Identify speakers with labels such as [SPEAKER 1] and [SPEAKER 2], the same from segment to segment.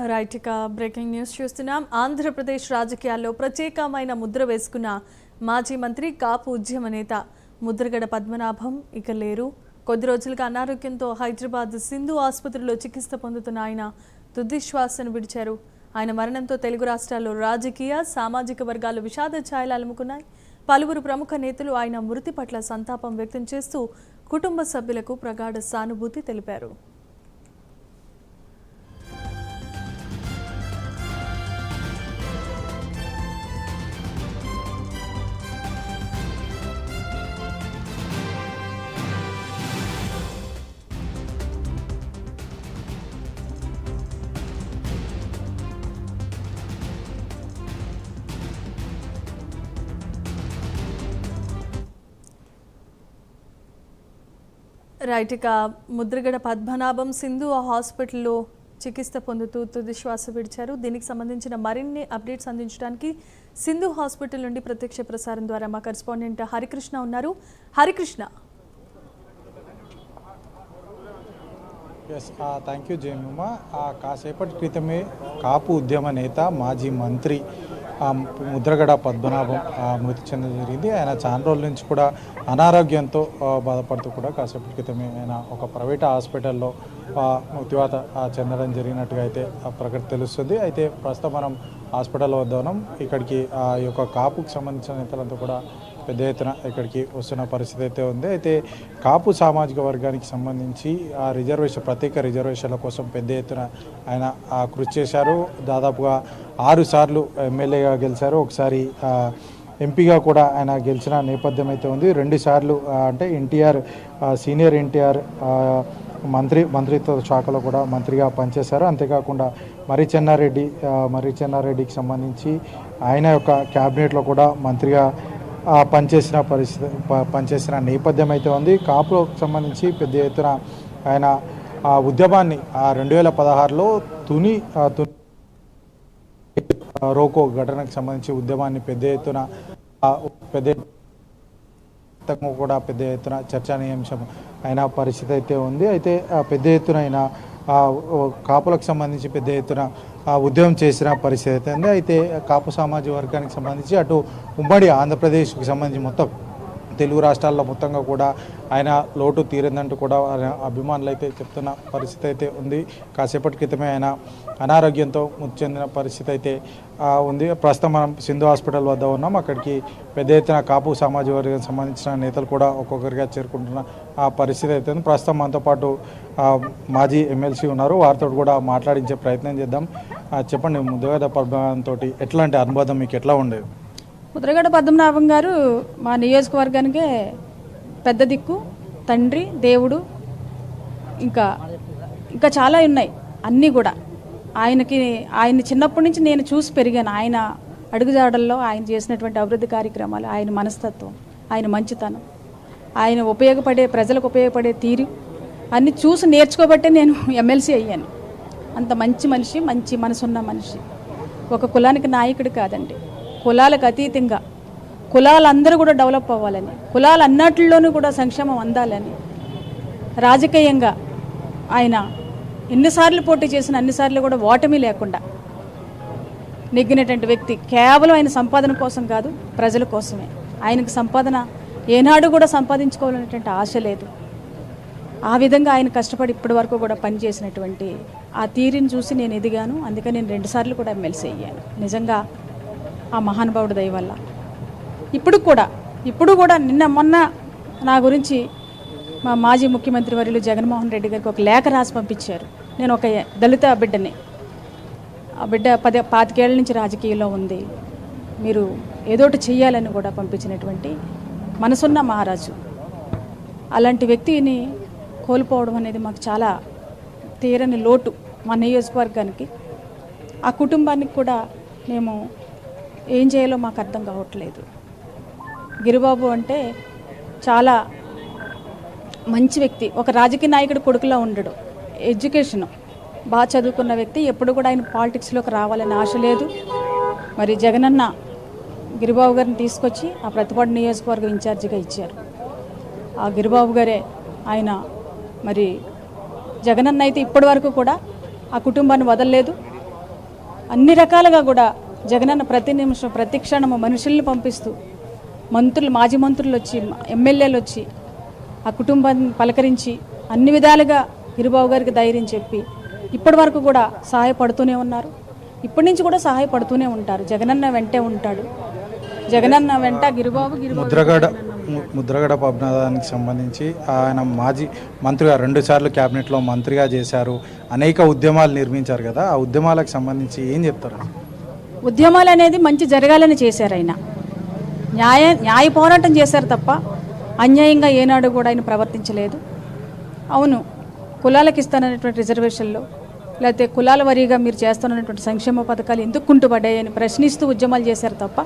[SPEAKER 1] Right ఇక breaking news చూస్తున్నాం. ఆంధ్రప్రదేశ్ రాజకీయాల్లో ప్రత్యేకమైన ముద్ర వేసుకున్న మాజీ మంత్రి కాపు ఉద్యమ నేత ముద్రగడ పద్మనాభం ఇక లేరు. కొద్ది రోజులుగా అనారోగ్యంతో హైదరాబాద్ సింధు ఆసుపత్రిలో చికిత్స పొందుతున్న ఆయన తుది శ్వాసను విడిచారు. ఆయన మరణంతో తెలుగు రాష్ట్రాల్లో రాజకీయ సామాజిక వర్గాలు విషాద ఛాయలు అలుముకున్నాయి. పలువురు ప్రముఖ నేతలు ఆయన మృతి పట్ల సంతాపం వ్యక్తం చేస్తూ కుటుంబ సభ్యులకు ప్రగాఢ సానుభూతి తెలిపారు. రైట్ ఇక ముద్రగడ పద్మనాభం సింధు హాస్పిటల్లో చికిత్స పొందుతూ తుది శ్వాస విడిచారు. దీనికి సంబంధించిన మరిన్ని అప్డేట్స్ అందించడానికి సింధు హాస్పిటల్ నుండి ప్రత్యక్ష ప్రసారం ద్వారా మా కరెస్పాండెంట్ హరికృష్ణ ఉన్నారు. హరికృష్ణ.
[SPEAKER 2] Thank you Jayamma. కాసేపటి క్రితమే కాపు ఉద్యమ నేత మాజీ మంత్రి ముద్రగడ పద్మనాభం మృతి చెందడం జరిగింది. ఆయన చాలా రోజుల నుంచి కూడా అనారోగ్యంతో బాధపడుతూ కూడా కాసేపటి క్రితమే ఆయన ఒక ప్రైవేట్ హాస్పిటల్లో మృత్యువాత చెందడం జరిగినట్టుగా అయితే ప్రకటన తెలుస్తుంది. అయితే ప్రస్తుతం మనం హాస్పిటల్లో వద్ద ఉన్నాం. ఇక్కడికి ఈ యొక్క కాపుకు సంబంధించిన నేతలంతా కూడా పెద్ద ఎత్తున ఇక్కడికి వస్తున్న పరిస్థితి అయితే ఉంది. అయితే కాపు సామాజిక వర్గానికి సంబంధించి ప్రత్యేక రిజర్వేషన్ల కోసం పెద్ద ఎత్తున ఆయన కృషి చేశారు. దాదాపుగా 6 సార్లు ఎమ్మెల్యేగా గెలిచారు. ఒకసారి ఎంపీగా కూడా ఆయన గెలిచిన నేపథ్యం అయితే ఉంది. 2 సార్లు అంటే సీనియర్ ఎన్టీఆర్ మంత్రిత్వ శాఖలో కూడా మంత్రిగా పనిచేశారు. అంతేకాకుండా మర్రి చెన్నారెడ్డికి సంబంధించి ఆయన యొక్క క్యాబినెట్లో కూడా మంత్రిగా పనిచేసిన నేపథ్యం అయితే ఉంది. కాపులకు సంబంధించి పెద్ద ఎత్తున ఆయన ఉద్యమాన్ని 2016లో తుని రోకో ఘటనకు సంబంధించి ఉద్యమాన్ని పెద్ద ఎత్తున చర్చనీయాంశం అయిన పరిస్థితి అయితే ఉంది. అయితే పెద్ద ఎత్తున ఆయన కాపులకు సంబంధించి పెద్ద ఎత్తున ఉద్యమం చేసిన పరిస్థితి అయితే ఉంది. అయితే కాపు సామాజిక వర్గానికి సంబంధించి అటు ఉమ్మడి ఆంధ్రప్రదేశ్కి సంబంధించి మొత్తం తెలుగు రాష్ట్రాల్లో మొత్తంగా కూడా ఆయన లోటు తీరిందంటూ కూడా అభిమానులు అయితే చెప్తున్న పరిస్థితి అయితే ఉంది. కాసేపటి క్రితమే ఆయన అనారోగ్యంతో మృతి చెందిన పరిస్థితి అయితే ఉంది. ప్రస్తుతం మనం సింధు హాస్పిటల్ వద్ద ఉన్నాం. అక్కడికి పెద్ద ఎత్తున కాపు సామాజిక వర్గానికి సంబంధించిన నేతలు కూడా ఒక్కొక్కరిగా చేరుకుంటున్న పరిస్థితి అయితే ఉంది. ప్రస్తుతం మనతో పాటు మాజీ ఎమ్మెల్సీ ఉన్నారు. వారితో కూడా మాట్లాడించే ప్రయత్నం చేద్దాం. చెప్పండి, ముద్రగడ పద్మనాభం తోటి ఎట్లాంటి అనుబంధం మీకు ఎట్లా ఉండేది?
[SPEAKER 3] ముద్రగడ పద్మనాభం గారు మా నియోజకవర్గానికే పెద్ద దిక్కు, తండ్రి, దేవుడు, ఇంకా చాలా ఉన్నాయి అన్నీ కూడా. ఆయన చిన్నప్పటి నుంచి నేను చూసి పెరిగాను. ఆయన అడుగుజాడల్లో ఆయన చేసినటువంటి అభివృద్ధి కార్యక్రమాలు, ఆయన మనస్తత్వం, ఆయన మంచితనం, ఆయన ప్రజలకు ఉపయోగపడే తీరు అన్నీ చూసి నేర్చుకోబట్టే నేను ఎమ్మెల్సీ అయ్యాను. అంత మంచి మనిషి, మంచి మనసున్న మనిషి. ఒక కులానికి నాయకుడు కాదండి, కులాలకు అతీతంగా కులాలందరూ కూడా డెవలప్ అవ్వాలని, కులాలు అన్నిటిలోనూ కూడా సంక్షేమం అందాలని, రాజకీయంగా ఆయన ఎన్నిసార్లు పోటీ చేసిన అన్నిసార్లు కూడా ఓటమి లేకుండా నెగ్గినటువంటి వ్యక్తి. కేవలం ఆయన సంపాదన కోసం కాదు, ప్రజల కోసమే. ఆయనకు సంపాదన ఏనాడు కూడా సంపాదించుకోవాలనేటువంటి ఆశ లేదు. ఆ విధంగా ఆయన కష్టపడి ఇప్పటి వరకు కూడా పనిచేసినటువంటి ఆ తీరుని చూసి నేను ఎదిగాను. అందుకని నేను 2 సార్లు కూడా ఎమ్మెల్సీ అయ్యాను. నిజంగా ఆ మహానుభావుడి దయ వల్ల ఇప్పుడు కూడా మొన్న నా గురించి మా మాజీ ముఖ్యమంత్రి వర్యులు జగన్మోహన్ రెడ్డి గారికి ఒక లేఖ రాసి పంపించారు. నేను ఒక దళిత బిడ్డని, ఆ బిడ్డ 25 ఏళ్ల నుంచి రాజకీయాల్లో ఉంది, మీరు ఏదోటి చెయ్యాలని కూడా పంపించినటువంటి మనసున్న మహారాజు. అలాంటి వ్యక్తిని కోల్పోవడం అనేది మాకు చాలా తీరని లోటు. మా నియోజకవర్గానికి, ఆ కుటుంబానికి కూడా మేము ఏం చేయాలో మాకు అర్థం కావట్లేదు. గిరిబాబు అంటే చాలా మంచి వ్యక్తి, ఒక రాజకీయ నాయకుడు కొడుకులా ఉండడు. ఎడ్యుకేషన్ బాగా చదువుకున్న వ్యక్తి. ఎప్పుడు కూడా ఆయన పాలిటిక్స్లోకి రావాలని ఆశ లేదు. మరి జగనన్న గిరిబాబు గారిని తీసుకొచ్చి ఆ ప్రతిపాడు నియోజకవర్గం ఇన్ఛార్జిగా ఇచ్చారు. ఆ గిరిబాబు గారే ఆయన మరి జగనన్న అయితే ఇప్పటి వరకు కూడా ఆ కుటుంబాన్ని వదలలేదు. అన్ని రకాలుగా కూడా జగనన్న ప్రతి నిమిషం ప్రతి క్షణము మనుషుల్ని పంపిస్తూ మంత్రులు మాజీ మంత్రులు వచ్చి ఎమ్మెల్యేలు వచ్చి ఆ కుటుంబాన్ని పలకరించి అన్ని విధాలుగా గిరిబాబు గారికి ధైర్యం చెప్పి ఇప్పటి వరకు కూడా సహాయపడుతూనే ఉన్నారు. ఇప్పటి నుంచి కూడా సహాయపడుతూనే ఉంటారు. జగనన్న వెంటే ఉంటాడు. జగనన్న వెంట గిరిబాబు
[SPEAKER 2] ముద్రగడ పద్మనాభానికి సంబంధించి ఆయన మాజీ మంత్రిగా 2 సార్లు క్యాబినెట్లో మంత్రిగా చేశారు. అనేక ఉద్యమాలు నిర్మించారు కదా, ఆ ఉద్యమాలకు సంబంధించి ఏం చెప్తారు?
[SPEAKER 3] ఉద్యమాలు అనేది మంచి జరగాలని చేశారు. ఆయన న్యాయ పోరాటం చేశారు తప్ప అన్యాయంగా ఏనాడు కూడా ఆయన ప్రవర్తించలేదు. అవును, కులాలకు ఇస్తానన్నటువంటి రిజర్వేషన్లో లేకపోతే కులాల వారీగా మీరు చేస్తున్నటువంటి సంక్షేమ పథకాలు ఎందుకు కుంటుపడ్డాయని ప్రశ్నిస్తూ ఉద్యమాలు చేశారు తప్ప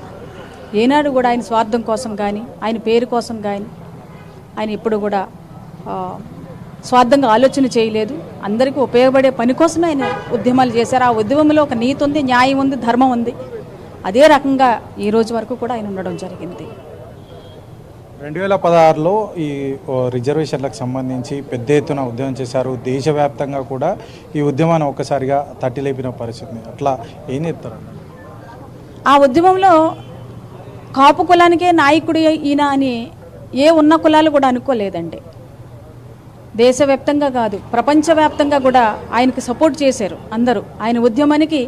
[SPEAKER 3] ఏనాడు కూడా ఆయన స్వార్థం కోసం కానీ ఆయన పేరు కోసం కానీ ఆయన ఎప్పుడు కూడా స్వార్థంగా ఆలోచన చేయలేదు. అందరికీ ఉపయోగపడే పని కోసమే ఆయన ఉద్యమాలు చేశారు. ఆ ఉద్యమంలో ఒక నీతి ఉంది, న్యాయం ఉంది, ధర్మం ఉంది. అదే రకంగా ఈ రోజు వరకు కూడా ఆయన ఉండడం జరిగింది.
[SPEAKER 2] 2016లో ఈ రిజర్వేషన్లకు సంబంధించి పెద్ద ఎత్తున ఉద్యమం చేశారు. దేశవ్యాప్తంగా కూడా ఈ ఉద్యమాన్ని ఒక్కసారిగా తట్టిలేపిన పరిస్థితి. అట్లా ఏం చెప్తారు?
[SPEAKER 3] ఆ ఉద్యమంలో కాపు కులానికే నాయకుడు ఈయన అని ఏ ఉన్న కులాలు కూడా అనుకోలేదండి. దేశవ్యాప్తంగా కాదు, ప్రపంచవ్యాప్తంగా కూడా ఆయనకి సపోర్ట్ చేశారు అందరూ. ఆయన ఉద్యమానికి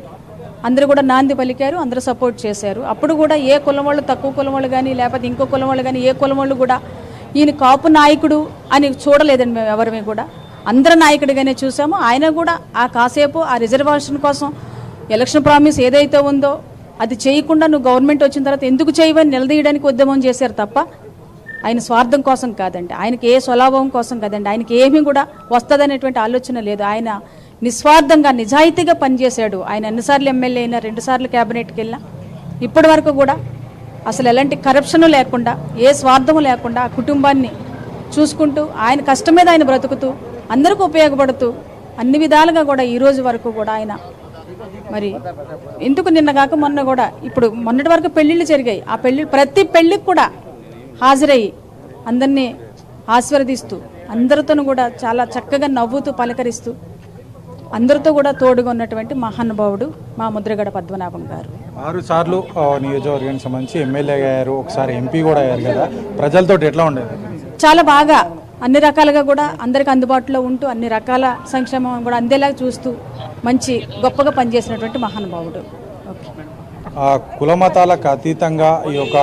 [SPEAKER 3] అందరూ కూడా నాంది పలికారు, అందరూ సపోర్ట్ చేశారు. అప్పుడు కూడా ఏ కులం వాళ్ళు తక్కువ కులం వాళ్ళు కానీ లేకపోతే ఇంకో కులం వాళ్ళు కానీ ఏ కులం వాళ్ళు కూడా ఈయన కాపు నాయకుడు అని చూడలేదండి. మేము ఎవరిని కూడా అందరూ నాయకుడిగానే చూసాము. ఆయన కూడా ఆ కాసేపు ఆ రిజర్వేషన్ కోసం ఎలక్షన్ ప్రామిస్ ఏదైతే ఉందో అది చేయకుండా నువ్వు గవర్నమెంట్ వచ్చిన తర్వాత ఎందుకు చేయవని నిలదీయడానికి ఉద్యమం చేశారు తప్ప ఆయన స్వార్థం కోసం కాదండి. ఆయనకి ఏ స్వలాభం కోసం కాదండి. ఆయనకి ఏమీ కూడా వస్తుందనేటువంటి ఆలోచన లేదు. ఆయన నిస్వార్థంగా నిజాయితీగా పనిచేశాడు. ఆయన ఎన్నిసార్లు ఎమ్మెల్యే అయినా 2 సార్లు క్యాబినెట్కి వెళ్ళినా ఇప్పటి వరకు కూడా అసలు ఎలాంటి కరప్షను లేకుండా ఏ స్వార్థము లేకుండా ఆ కుటుంబాన్ని చూసుకుంటూ ఆయన కష్టం మీద ఆయన బ్రతుకుతూ అందరికీ ఉపయోగపడుతూ అన్ని విధాలుగా కూడా ఈ రోజు వరకు కూడా ఆయన మరి ఎందుకు నిన్న కాక మొన్న కూడా ఇప్పుడు మొన్నటి వరకు పెళ్ళిళ్ళు జరిగాయి. ఆ ప్రతి పెళ్ళికి కూడా హాజరయ్యి అందరినీ ఆశీర్వదిస్తూ అందరితోనూ కూడా చాలా చక్కగా నవ్వుతూ పలకరిస్తూ అందరితో కూడా తోడుగా ఉన్నటువంటి మహానుభావుడు మా ముద్రగడ పద్మనాభం గారు.
[SPEAKER 2] 6 సార్లు నియోజకవర్గానికి సంబంధించి ఎమ్మెల్యే అయ్యారు, ఒకసారి ఎంపీ కూడా అయ్యారు కదా, ప్రజలతో ఎట్లా ఉండేది?
[SPEAKER 3] చాలా బాగా అన్ని రకాలుగా కూడా అందరికి అందుబాటులో ఉంటూ అన్ని రకాల సంక్షేమం కూడా అందేలాగా చూస్తూ మంచి గొప్పగా పనిచేసినటువంటి మహానుభావుడు. ఓకే,
[SPEAKER 2] కుల మతాలకు అతీతంగా ఈ యొక్క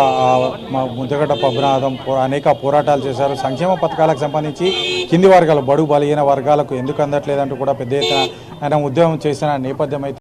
[SPEAKER 2] ముద్రగడ పద్మనాభం అనేక పోరాటాలు చేశారు. సంక్షేమ పథకాలకు సంబంధించి కింది వర్గాలు, బడుగు బలహీన వర్గాలకు ఎందుకు అందట్లేదంటూ కూడా పెద్ద ఎత్తున ఆయన ఉద్యమం చేసిన నేపథ్యం అయితే